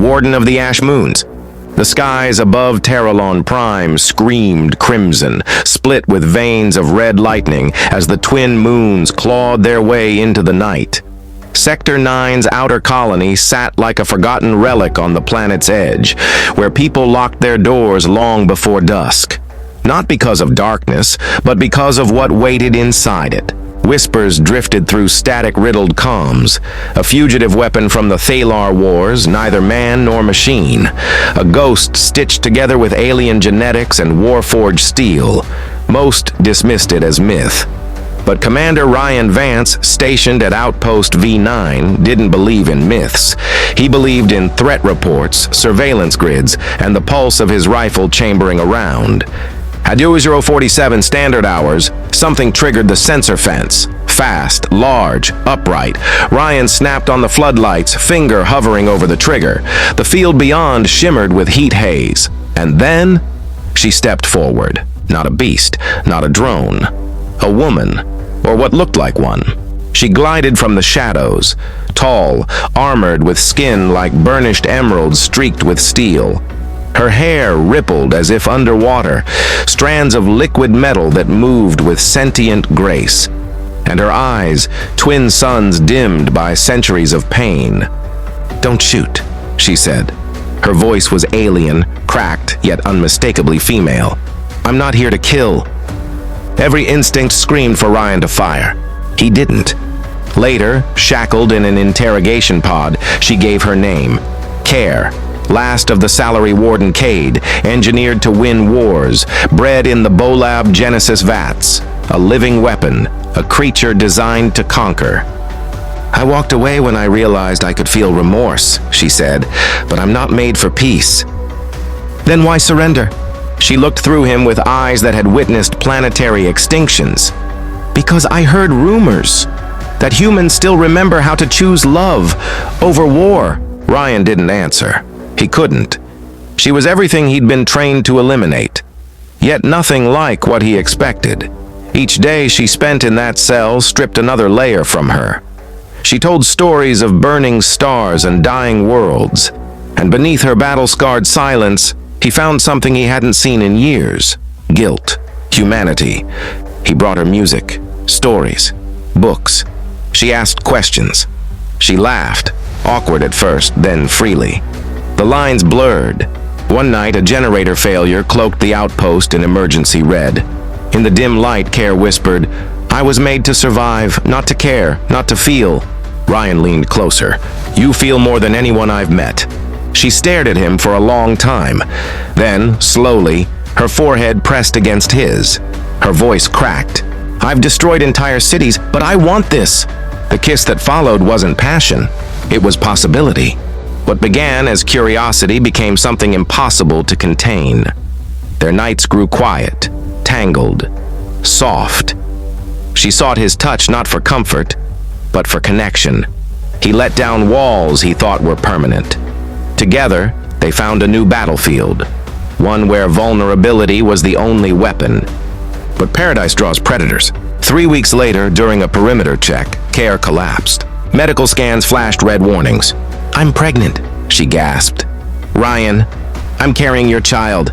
Warden of the Ash Moons. The skies above Terralon Prime screamed crimson, split with veins of red lightning as the twin moons clawed their way into the night. Sector 9's outer colony sat like a forgotten relic on the planet's edge, where people locked their doors long before dusk. Not because of darkness, but because of what waited inside it. Whispers drifted through static-riddled comms. A fugitive weapon from the Salari Wars, neither man nor machine. A ghost stitched together with alien genetics and warforged steel. Most dismissed it as myth. But Commander Ryan Vance, stationed at Outpost V9, didn't believe in myths. He believed in threat reports, surveillance grids, and the pulse of his rifle chambering around. At 0047 standard hours, something triggered the sensor fence. Fast, large, upright. Ryan snapped on the floodlights, finger hovering over the trigger. The field beyond shimmered with heat haze. And then, she stepped forward. Not a beast, not a drone. A woman, or what looked like one. She glided from the shadows, tall, armored with skin like burnished emeralds streaked with steel. Her hair rippled as if underwater, strands of liquid metal that moved with sentient grace. And her eyes, twin suns dimmed by centuries of pain. "Don't shoot," she said. Her voice was alien, cracked, yet unmistakably female. "I'm not here to kill." Every instinct screamed for Ryan to fire. He didn't. Later, shackled in an interrogation pod, she gave her name, Kaer. Last of the Salari Warden Kaer, engineered to win wars, bred in the Bolab Genesis vats, a living weapon, a creature designed to conquer. "I walked away when I realized I could feel remorse," she said, "but I'm not made for peace." "Then why surrender?" She looked through him with eyes that had witnessed planetary extinctions. "Because I heard rumors that humans still remember how to choose love over war." Ryan didn't answer. He couldn't. She was everything he'd been trained to eliminate, yet nothing like what he expected. Each day she spent in that cell stripped another layer from her. She told stories of burning stars and dying worlds, and beneath her battle-scarred silence, he found something he hadn't seen in years. Guilt, humanity. He brought her music, stories, books. She asked questions. She laughed, awkward at first, then freely. The lines blurred. One night, a generator failure cloaked the outpost in emergency red. In the dim light, Kaer whispered, "I was made to survive, not to care, not to feel." Ryan leaned closer. "You feel more than anyone I've met." She stared at him for a long time. Then, slowly, her forehead pressed against his. Her voice cracked. "I've destroyed entire cities, but I want this." The kiss that followed wasn't passion. It was possibility. What began as curiosity became something impossible to contain. Their nights grew quiet, tangled, soft. She sought his touch not for comfort, but for connection. He let down walls he thought were permanent. Together, they found a new battlefield, one where vulnerability was the only weapon. But paradise draws predators. 3 weeks later, during a perimeter check, Kaer collapsed. Medical scans flashed red warnings. "I'm pregnant," she gasped. "Ryan, I'm carrying your child."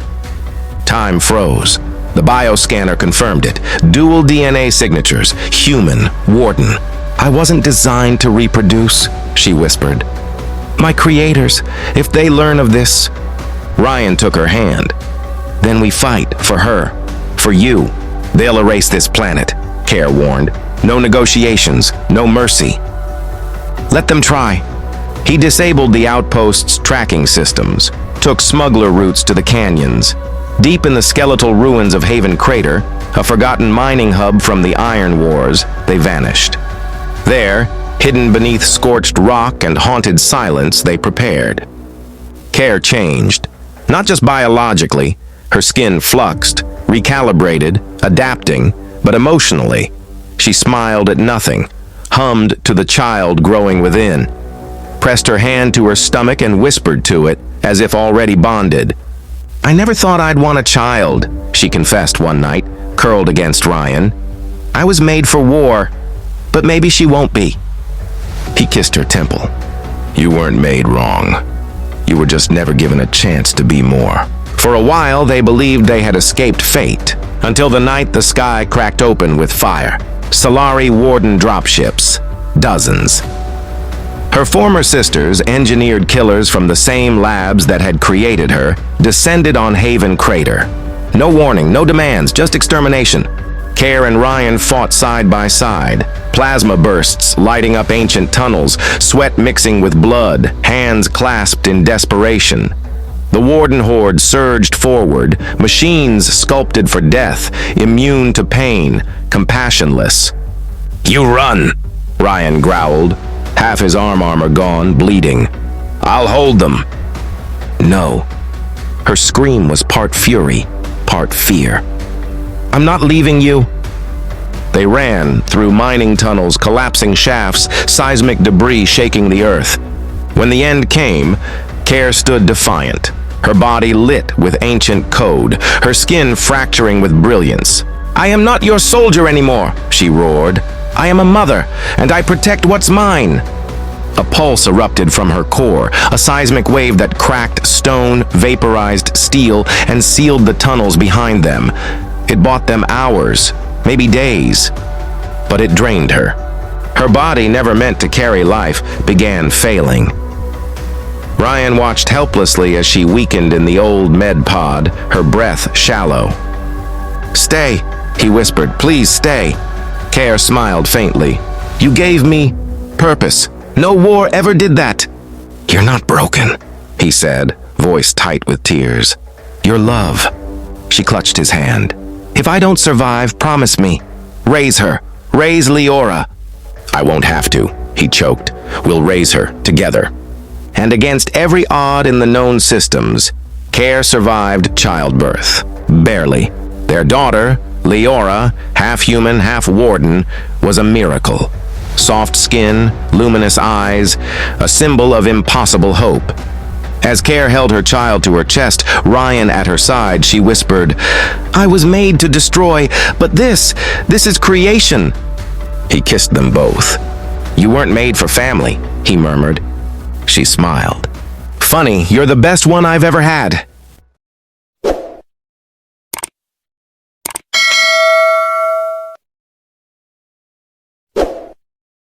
Time froze. The bioscanner confirmed it. Dual DNA signatures. Human. Warden. "I wasn't designed to reproduce," she whispered. "My creators, if they learn of this..." Ryan took her hand. "Then we fight for her. For you. They'll erase this planet," Kaer warned. "No negotiations. No mercy." "Let them try." He disabled the outpost's tracking systems, took smuggler routes to the canyons. Deep in the skeletal ruins of Haven Crater, a forgotten mining hub from the Iron Wars, they vanished. There, hidden beneath scorched rock and haunted silence, they prepared. Kaer changed, not just biologically. Her skin fluxed, recalibrated, adapting, but emotionally. She smiled at nothing, hummed to the child growing within, pressed her hand to her stomach and whispered to it, as if already bonded. "I never thought I'd want a child," she confessed one night, curled against Ryan. "I was made for war, but maybe she won't be." He kissed her temple. "You weren't made wrong. You were just never given a chance to be more. For a while, they believed they had escaped fate, until the night the sky cracked open with fire. Salari Warden dropships. Dozens. Her former sisters, engineered killers from the same labs that had created her, descended on Haven Crater. No warning, no demands, just extermination. Kaer and Ryan fought side by side. Plasma bursts lighting up ancient tunnels, sweat mixing with blood, hands clasped in desperation. The Warden horde surged forward, machines sculpted for death, immune to pain, compassionless. "You run," Ryan growled, half his armor gone, bleeding. "I'll hold them." No. Her scream was part fury, part fear. "I'm not leaving you." They ran through mining tunnels, collapsing shafts, seismic debris shaking the earth. When the end came, Kaer stood defiant, her body lit with ancient code, her skin fracturing with brilliance. "I am not your soldier anymore," she roared. "I am a mother, and I protect what's mine." A pulse erupted from her core, a seismic wave that cracked stone, vaporized steel, and sealed the tunnels behind them. It bought them hours, maybe days, but it drained her. Her body, never meant to carry life, began failing. Ryan watched helplessly as she weakened in the old med pod, her breath shallow. "Stay," he whispered. "Please stay." Kaer smiled faintly. "You gave me purpose. No war ever did that." "You're not broken," he said, voice tight with tears. "Your love." She clutched his hand. "If I don't survive, promise me. Raise her. Raise Leora." "I won't have to," he choked. "We'll raise her, together." And against every odd in the known systems, Kaer survived childbirth. Barely. Their daughter, Leora, half human, half warden, was a miracle. Soft skin, luminous eyes, a symbol of impossible hope. As Kaer held her child to her chest, Ryan at her side, she whispered, "I was made to destroy, but this is creation." He kissed them both. "You weren't made for family," he murmured. She smiled. "Funny, you're the best one I've ever had."